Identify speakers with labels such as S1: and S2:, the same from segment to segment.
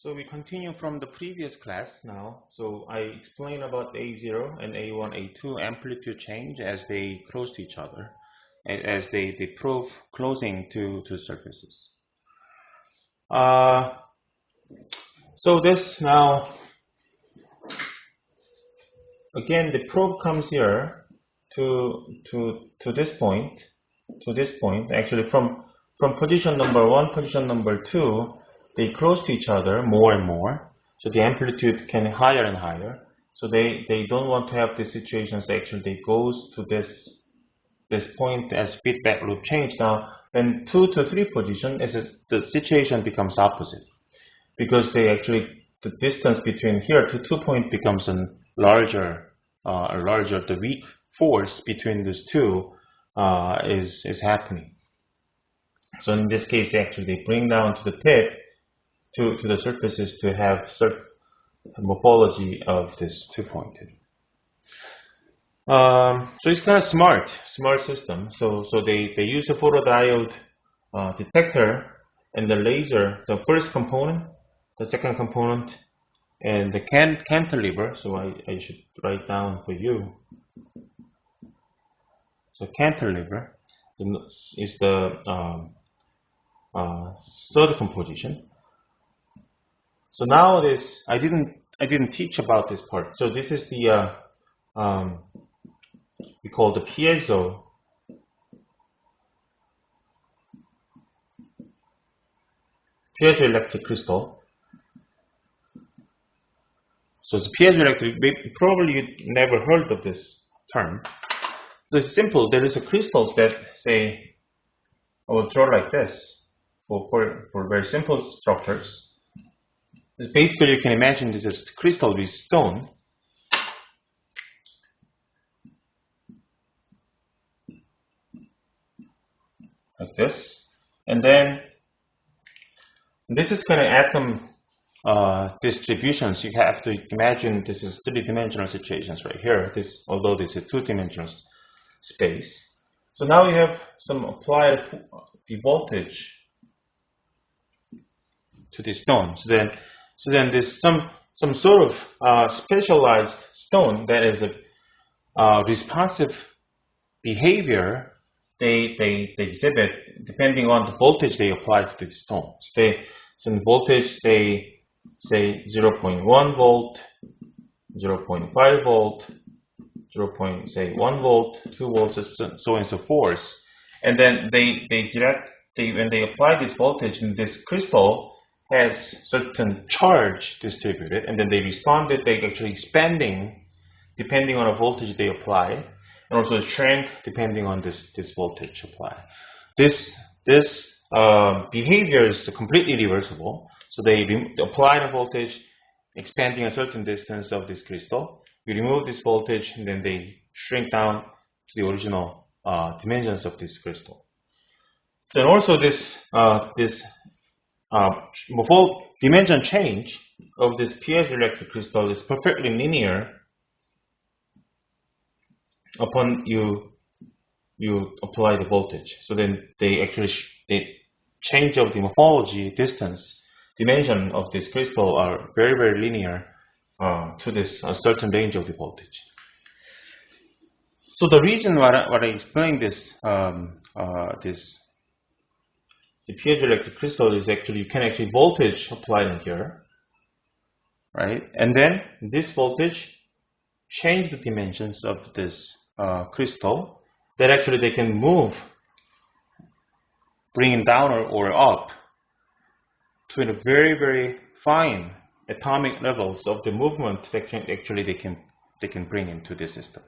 S1: So we continue from the previous class now. So I explained about A0 and A1, A2 amplitude change as they close to each other, as they prove closing to surfaces. So this now, again, the probe comes here to this point, actually from position number 1, position number 2, they close to each other more and more, so the amplitude can higher and higher. So they don't want to have this situation. So actually they goes to this point as feedback loop change. Now when 2 to 3 position, the situation becomes opposite, because the distance between here to 2 point becomes a larger the weak force between these two is happening. So in this case, actually they bring down to the tip to the surfaces to have morphology of this 2-pointed. So it's kind of smart system. So they use a photodiode detector and the laser, the first component, the second component, and the cantilever. So I should write down for you. So cantilever is the third composition. So now I didn't teach about this part. So this is the we call the piezoelectric crystal. So it's piezoelectric. Probably you never heard of this term. So it's simple. There is a crystals that say, I will draw like this for very simple structures. Basically, you can imagine this is crystal with stone. Like this. And then this is kind of atom distributions. You have to imagine this is 3-dimensional situations right here. Although this is 2-dimensional space. So now you have some applied the voltage to this stone. So then there's some sort of specialized stone that is a responsive behavior they exhibit depending on the voltage they apply to the stone. So the voltage say 0.1 volt, 0.5 volt, 0.1 volt, 2 volts, so on and so forth. And then when they apply this voltage, in this crystal has certain charge distributed, and then they responded, they actually expanding depending on the voltage they apply, and also shrink depending on this voltage apply. This behavior is completely reversible. So they apply the voltage, expanding a certain distance of this crystal. We remove this voltage, and then they shrink down to the original dimensions of this crystal. So and also this dimension change of this piezoelectric crystal is perfectly linear upon you apply the voltage. So then they change of the morphology dimension of this crystal are very, very linear to this certain range of the voltage. So the reason why I explained this the piezoelectric crystal is actually you can actually voltage applied in here, right? And then this voltage change the dimensions of this crystal that actually they can move, bring it down or up to a very, very fine atomic levels of the movement that they can bring into the system.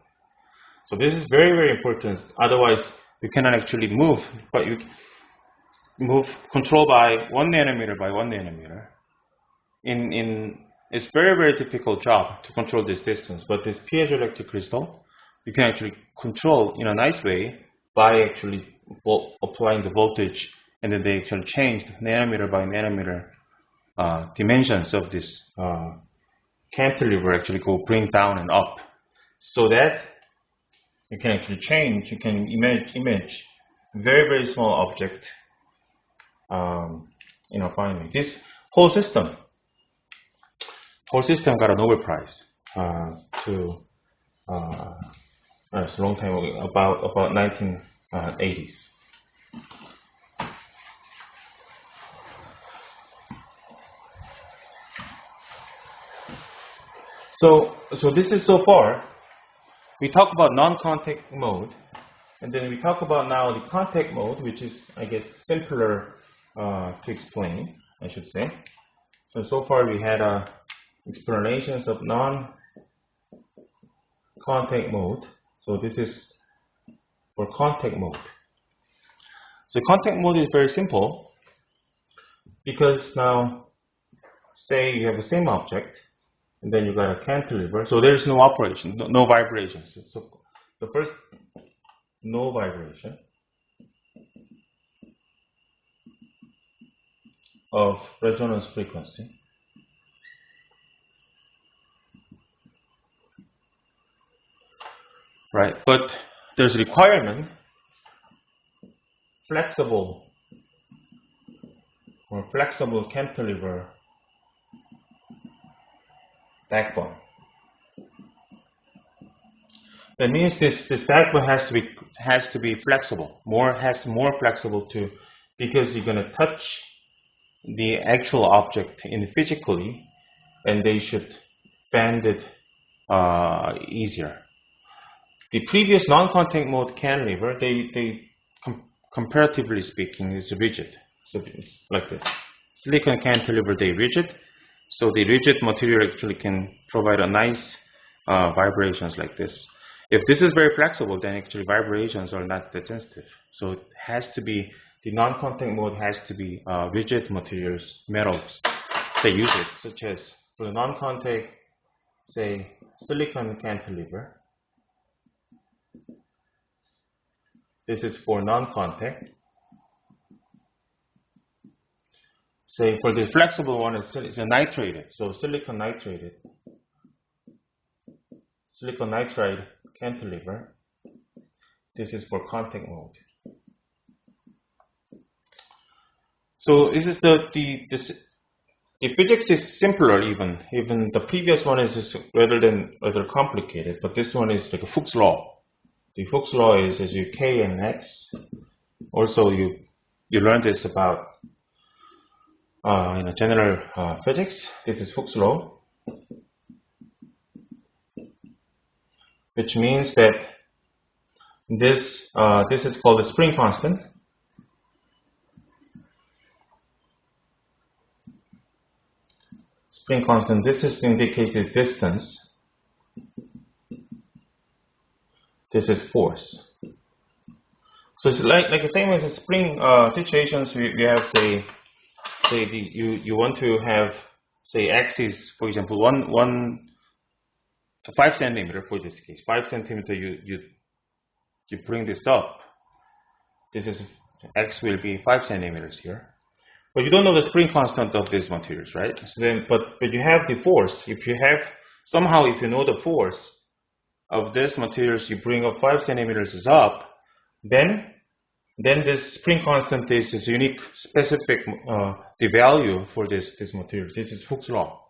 S1: So this is very, very important. Otherwise, you cannot actually move, but you move control by 1 nanometer by 1 nanometer. It's very, very difficult job to control this distance. But this piezoelectric crystal, you can actually control in a nice way by actually applying the voltage, and then they actually change nanometer by nanometer dimensions of this cantilever actually bring down and up, so that you can actually change. You can image very, very small object. Finally, this whole system whole system got a Nobel Prize it's a long time ago, about 1980s. So this is so far. We talk about non-contact mode, and then we talk about now the contact mode, which is, I guess, simpler to explain, I should say. So far we had explanations of non-contact mode. So this is for contact mode. So contact mode is very simple because now, say you have the same object, and then you got a cantilever. So there is no operation, no vibrations. So the first, no vibration of resonance frequency. Right, but there's a requirement, flexible cantilever backbone. That means this backbone has to be flexible, more flexible too, because you're going to touch the actual object physically, and they should bend it easier. The previous non-contact mode cantilever, they comparatively speaking, is rigid. So it's like this. Silicon cantilever, they rigid. So the rigid material actually can provide a nice vibrations like this. If this is very flexible, then actually vibrations are not that sensitive. So it has to be, the non-contact mode has to be rigid materials, metals. They use it, such as for the non-contact, say silicon cantilever. This is for non-contact. Say for the flexible one, it's a nitrated, so silicon nitride cantilever. This is for contact mode. So this is the physics is simpler even the previous one is rather complicated, but this one is like a Fuchs law. The Fuchs law is as you K and X. Also you learned this about in general physics. This is Fuchs law, which means that this is called the spring constant. Spring constant. This is indicates the distance. This is force. So it's like the same as the spring situations. We have say you want to have say axis, for example, 1 to 5 centimeter for this case. 5 centimeter. You bring this up. This is x will be 5 centimeters here. But you don't know the spring constant of these materials, right? So then, but you have the force. If you know the force of these materials, you bring up 5 centimeters is up, then this spring constant is unique, specific the value for this material. This is Fuchs law.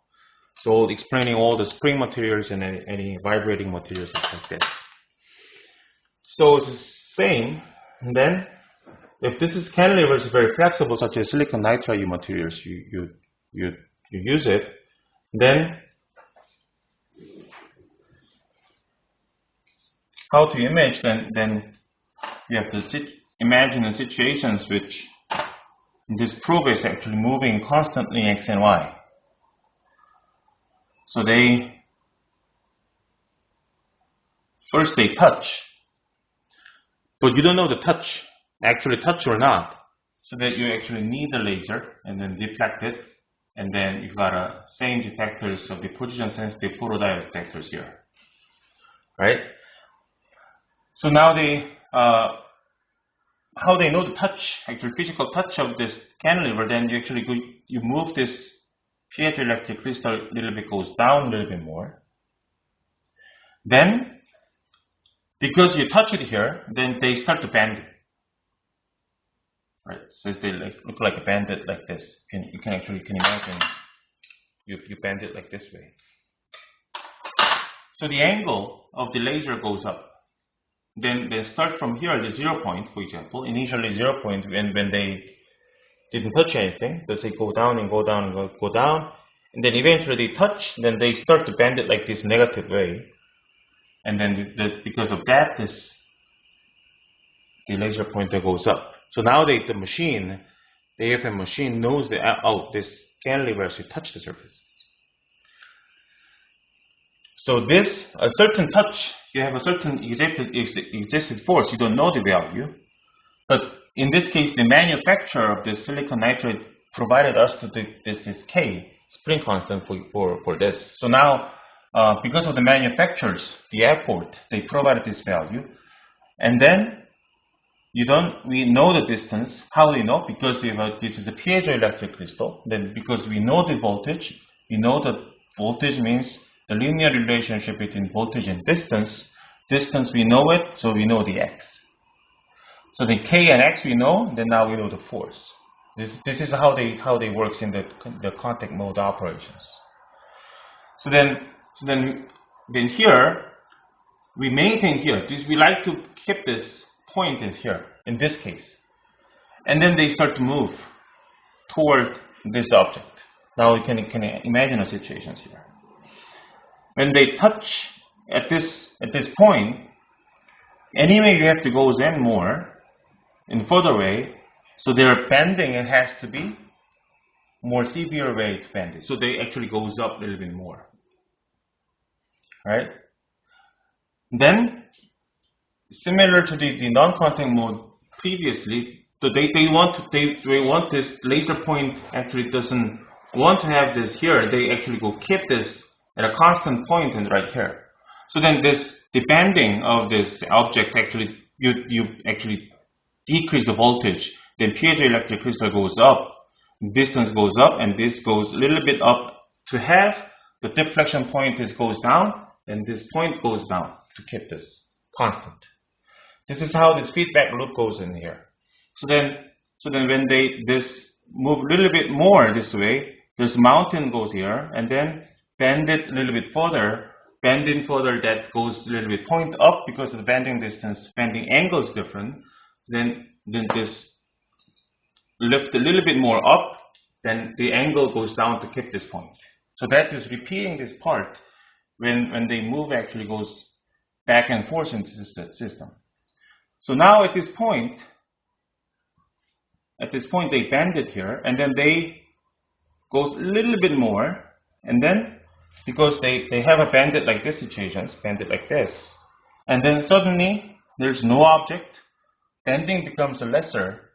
S1: So explaining all the spring materials and any vibrating materials like this. So it's the same. And then if this is cantilever is very flexible, such as silicon nitride materials, you use it, then how to image, then you have to imagine the situations which this probe is actually moving constantly x and y. So they touch, but you don't know the touch, actually touch or not, so that you actually need the laser and then deflect it, and then you've got a same detectors of the position sensitive photodiode detectors here, right? So now how they know the touch, actually physical touch of this cantilever, then you actually you move this piezoelectric crystal a little bit, goes down a little bit more. Then, because you touch it here, then they start to bend it. Right, so they look like a bandit like this. You can imagine you bend it like this way. So the angle of the laser goes up. Then start from here, the 0 point, for example. Initially 0 point when they didn't touch anything. Does it go down and go down and go down? And then eventually they touch, then they start to bend it like this negative way. And then because of that, the laser pointer goes up. So now the AFM machine knows that, oh, this cantilever actually touched the surface. So a certain touch, you have a certain existed force, you don't know the value. But in this case, the manufacturer of this silicon nitride provided us to this K, spring constant for this. So now, because of the manufacturers, the airport, they provided this value. And then, we know the distance. How do we know? Because this is a piezoelectric crystal. Then because we know the voltage, we know that voltage means the linear relationship between voltage and distance. Distance, we know it, so we know the x. So the k and x we know, then now we know the force. This is how they works in the contact mode operations. So then here we maintain here. We like to keep this point is here in this case, and then they start to move toward this object. Now you can imagine the situations here. When they touch at this point, anyway you have to go Zen more in further way, so their bending it has to be more severe way to bend it. So they actually goes up a little bit more. Right? Then similar to the non-contact mode previously, so they want this laser point actually doesn't want to have this here. They actually go keep this at a constant point and right here. So then the bending of this object actually you actually decrease the voltage. Then piezoelectric crystal goes up, distance goes up, and this goes a little bit up to half. The deflection point goes down, and this point goes down to keep this constant. This is how this feedback loop goes in here. So then when this move a little bit more this way, this mountain goes here, and then bend it a little bit further. Bending further, that goes a little bit point up because of the bending distance. Bending angle is different. Then this lift a little bit more up, then the angle goes down to keep this point. So that is repeating this part when they move actually goes back and forth into the system. So now at this point they bend it here, and then they goes a little bit more, and then because they have a bend it like this situations, bend it like this, and then suddenly there's no object, bending becomes a lesser.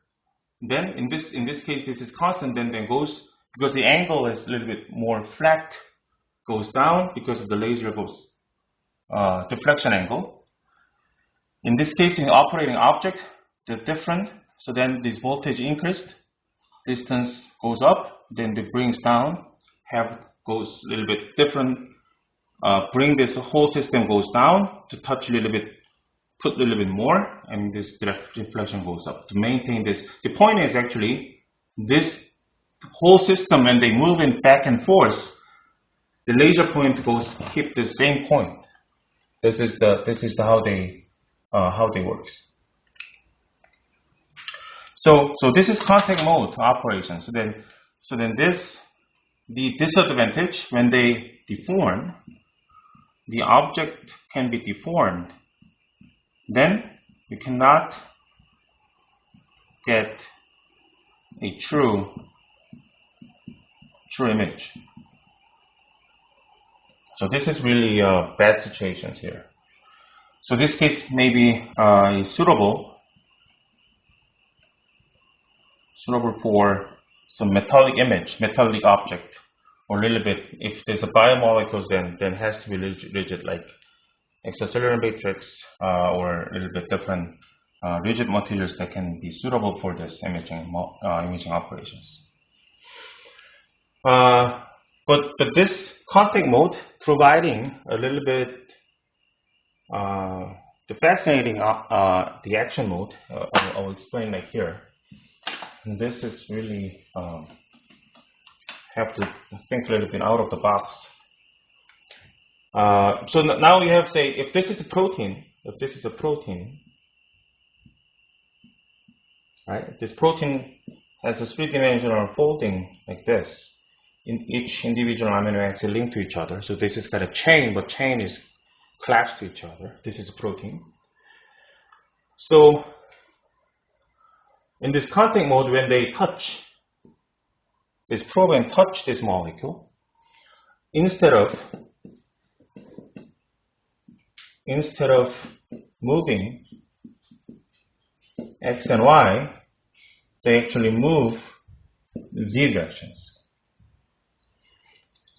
S1: Then in this case this is constant, then goes, because the angle is a little bit more flat, goes down because of the laser goes deflection angle. In this case, in operating object, they're different. So then this voltage increased, distance goes up, then it brings down, goes a little bit different. Bring this whole system goes down to touch a little bit, put a little bit more, and this deflection goes up to maintain this. The point is actually this whole system when they move in back and forth, the laser point goes keep the same point. This is how they works. So this is contact mode operation. So then the disadvantage when they deform, the object can be deformed. Then you cannot get a true image. So this is really bad situations here. So this case may be suitable for some metallic image, metallic object, or a little bit. If there's a biomolecules, then it has to be rigid, like extracellular matrix or a little bit different rigid materials that can be suitable for this imaging operations. But this contact mode providing a little bit the fascinating the action mode. I'll explain like here. And this is really have to think a little bit out of the box. So now you have, say, if this is a protein, right? If this protein has a three-dimensional folding like this, in each individual amino acid linked to each other. So this is kind of chain, but chain is collapsed to each other. This is a protein. So in this contact mode, when they touch this probe and touch this molecule, instead of moving X and Y, they actually move Z directions.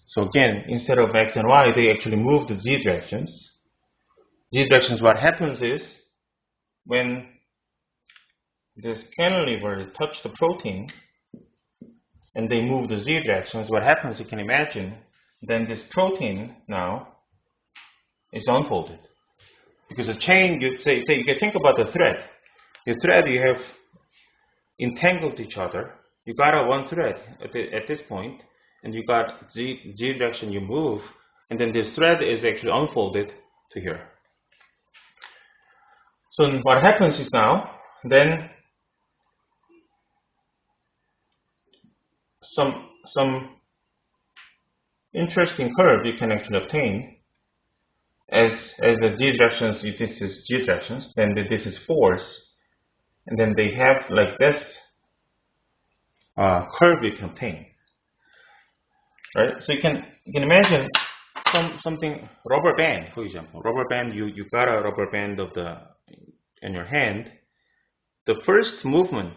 S1: So again, instead of X and Y, they actually move the Z directions. Z directions, what happens is, when this cantilever touch the protein and they move the Z directions, what happens, you can imagine, then this protein now is unfolded. Because the chain, you say you can think about the thread. The thread, you have entangled each other. You got a one thread at this point, and you got Z direction, you move, and then this thread is actually unfolded to here. So what happens is now, then some interesting curve you can actually obtain as the Z directions, if this is G directions, then this is force, and then they have like this curve you can obtain. Right? So you can imagine something, rubber band, for example. Rubber band, you got a rubber band in your hand. The first movement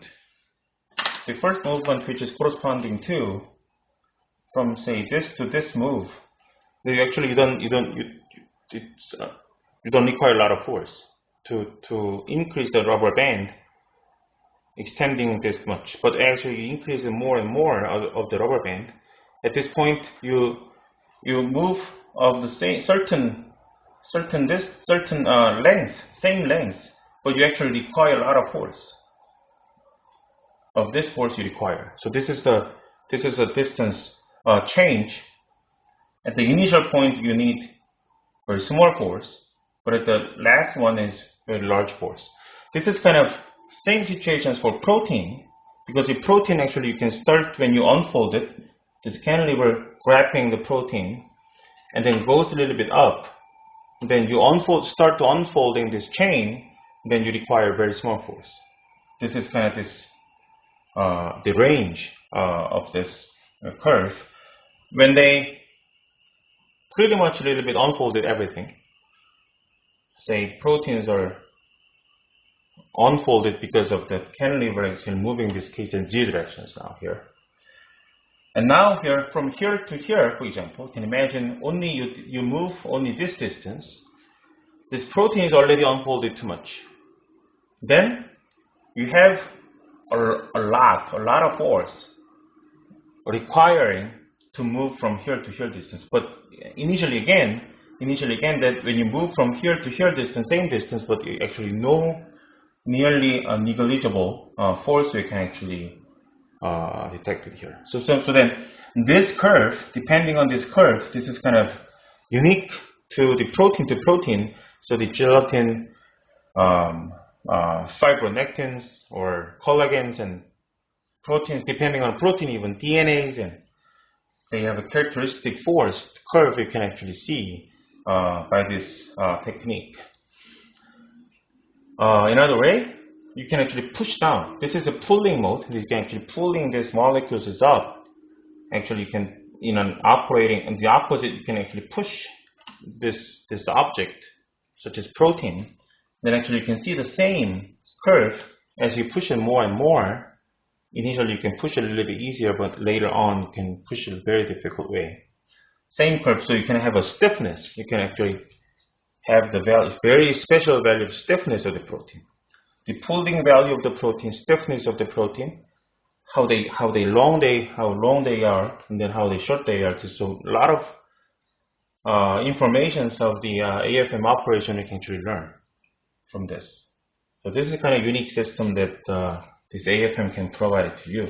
S1: which is corresponding to, from say this to this move, you actually you don't require a lot of force to increase the rubber band extending this much, but actually you increase more and more of the rubber band. At this point, you move of the certain length, same length, but you actually require a lot of force. Of this force you require. So this is a distance change. At the initial point, you need very small force, but at the last one is very large force. This is kind of same situations for protein, because the protein actually you can start when you unfold it. This cantilever grabbing the protein and then goes a little bit up. And then you start to unfolding this chain, then you require very small force. This is kind of the range of this curve. When they pretty much a little bit unfolded everything, say proteins are unfolded because of the cantilever actually moving this case in Z directions now here. And now here, from here to here, for example, you can imagine only you move only this distance. This protein is already unfolded too much. Then you have a lot of force requiring to move from here to here distance. But initially again, that when you move from here to here distance, same distance, but you actually nearly negligible force you can actually detect it here. So then this curve, depending on this curve, this is kind of unique to protein. So the gelatin, fibronectins or collagens and proteins, depending on protein, even DNAs, and they have a characteristic force curve you can actually see by this technique. Another way, you can actually push down. This is a pulling mode. You can actually pulling these molecules is up. Actually, you can, in an operating, and the opposite, you can actually push this object, such as protein. Then actually you can see the same curve as you push it more and more. Initially, you can push it a little bit easier, but later on, you can push it a very difficult way. Same curve, so you can have a stiffness. You can actually have the value, very special value of stiffness of the protein. The pulling value of the protein, stiffness of the protein, how long they are, and then how short they are. So a lot of informations of the AFM operation you can actually learn from this. So this is a kind of unique system that this AFM can provide it to you.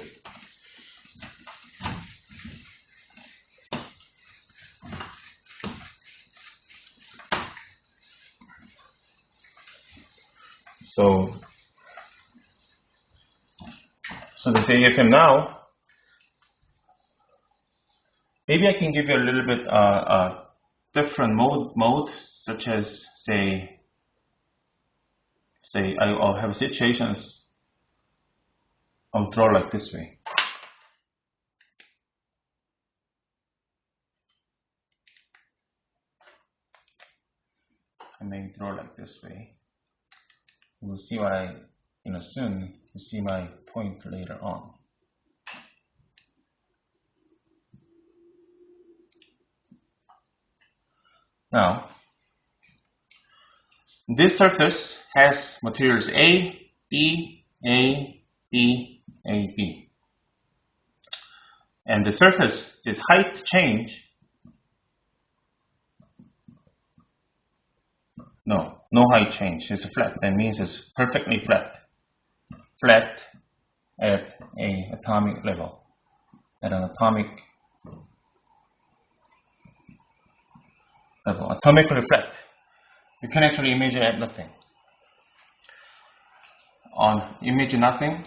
S1: So this AFM now, maybe I can give you a little bit different mode, such as say I'll have situations I'll draw like this way. I may draw like this way. We'll see what soon you'll see my point later on. Now, this surface has materials A, B, A, B, A, B. And the surface, this height change, no height change, it's flat. That means it's perfectly flat. Flat at an atomic level. At an atomic level. Atomically flat. You can actually imagine at nothing. On image nothing,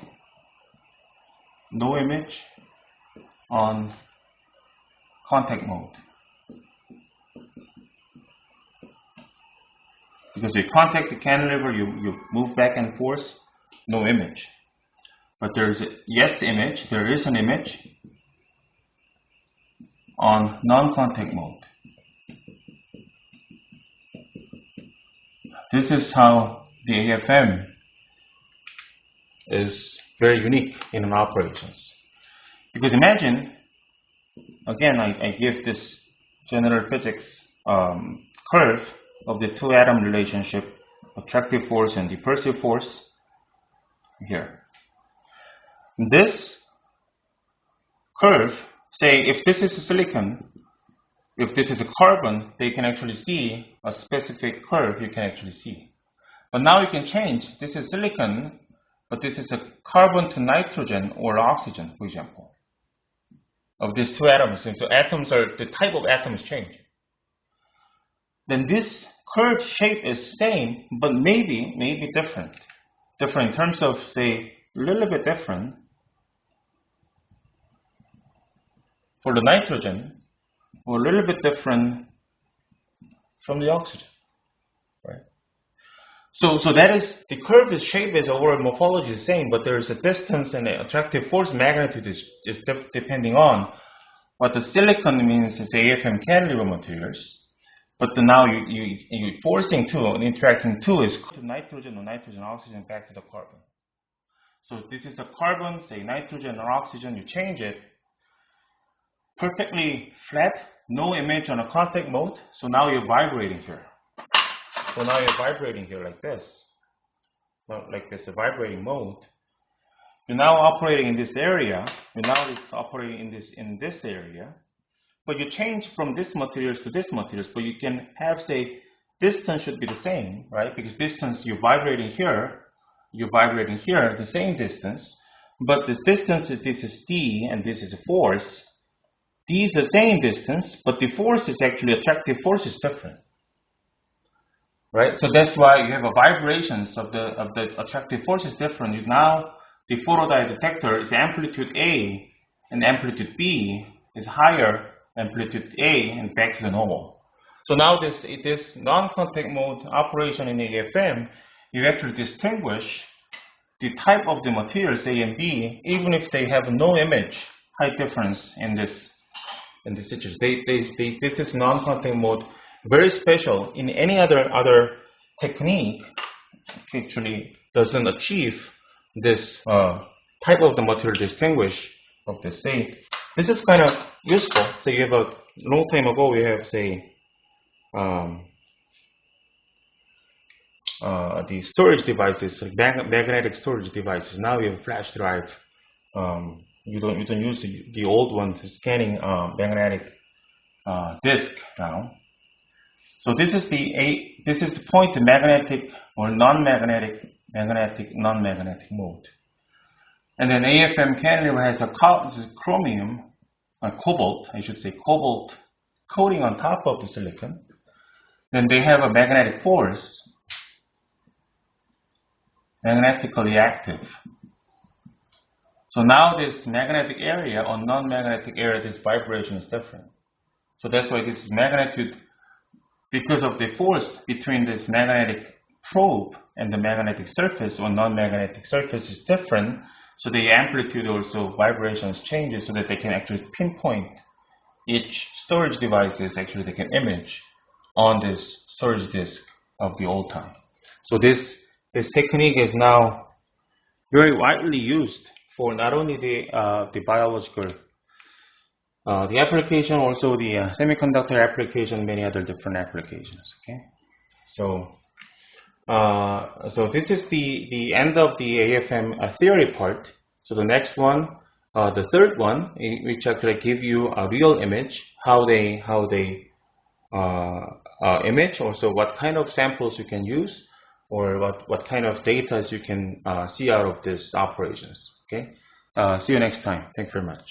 S1: no image, on contact mode. Because you contact the cantilever, you move back and forth, no image. But there is there is an image on non-contact mode. This is how the AFM is very unique in an operations. Because imagine, again, I give this general physics curve of the two atom relationship, attractive force and repulsive force here. This curve, say if this is a silicon, if this is a carbon, they can actually see a specific curve you can actually see. But now you can change, this is silicon, but this is a carbon to nitrogen or oxygen, for example, of these two atoms. And so atoms are, the type of atoms change. Then this curve shape is same, but maybe different. Different in terms of, say, a little bit different. For the nitrogen, or a little bit different from the oxygen, right? So that is, the curve is shape is overall morphology is the same, but there is a distance and the attractive force magnitude is depending on what the silicon means is AFM cantilever materials. But now you forcing two and interacting two is to nitrogen or nitrogen oxygen back to the carbon. So if this is a carbon, say nitrogen or oxygen, you change it perfectly flat, no image on a contact mode. So now you're vibrating here. So now you're vibrating here like this, like this, a vibrating mode. You're now operating in this area. You're now operating in this area. But you change from this materials to this materials, but you can have, say, distance should be the same, right? Because distance, you're vibrating here, the same distance. But this distance, this is D, and this is a force. D is the same distance, but the force is actually, attractive force is different, right? So that's why you have a vibrations of the attractive force is different. Now the photodiode detector is amplitude A, and amplitude B is higher amplitude A and back to the normal. So now this non-contact mode operation in AFM, you actually distinguish the type of the materials A and B, even if they have no image height difference in this situation. This is non-contact mode, very special. In any other technique, actually doesn't achieve this type of the material distinguish of the say. This is kind of useful. So you have a long time ago, we have, say, the storage devices, like magnetic storage devices. Now you have flash drive. You don't use the old one to scanning magnetic disk now. So this is the point, the magnetic or non-magnetic, magnetic, non-magnetic mode. And then AFM cantilever has a chromium, cobalt, I should say, cobalt coating on top of the silicon. Then they have a magnetic force. magnetically active. So now this magnetic area or non-magnetic area, this vibration is different. So that's why this magnitude, because of the force between this magnetic probe and the magnetic surface or non-magnetic surface is different. So the amplitude also vibrations changes so that they can actually pinpoint each storage devices. Actually they can image on this storage disk of the old time. So this technique is now very widely used for not only the biological the application, also the semiconductor application, many other different applications. Okay, so so this is the end of the AFM theory part. So the next one, the third one, which actually give you a real image, how they image, also what kind of samples you can use, or what kind of data you can see out of these operations. Okay, see you next time. Thank you very much.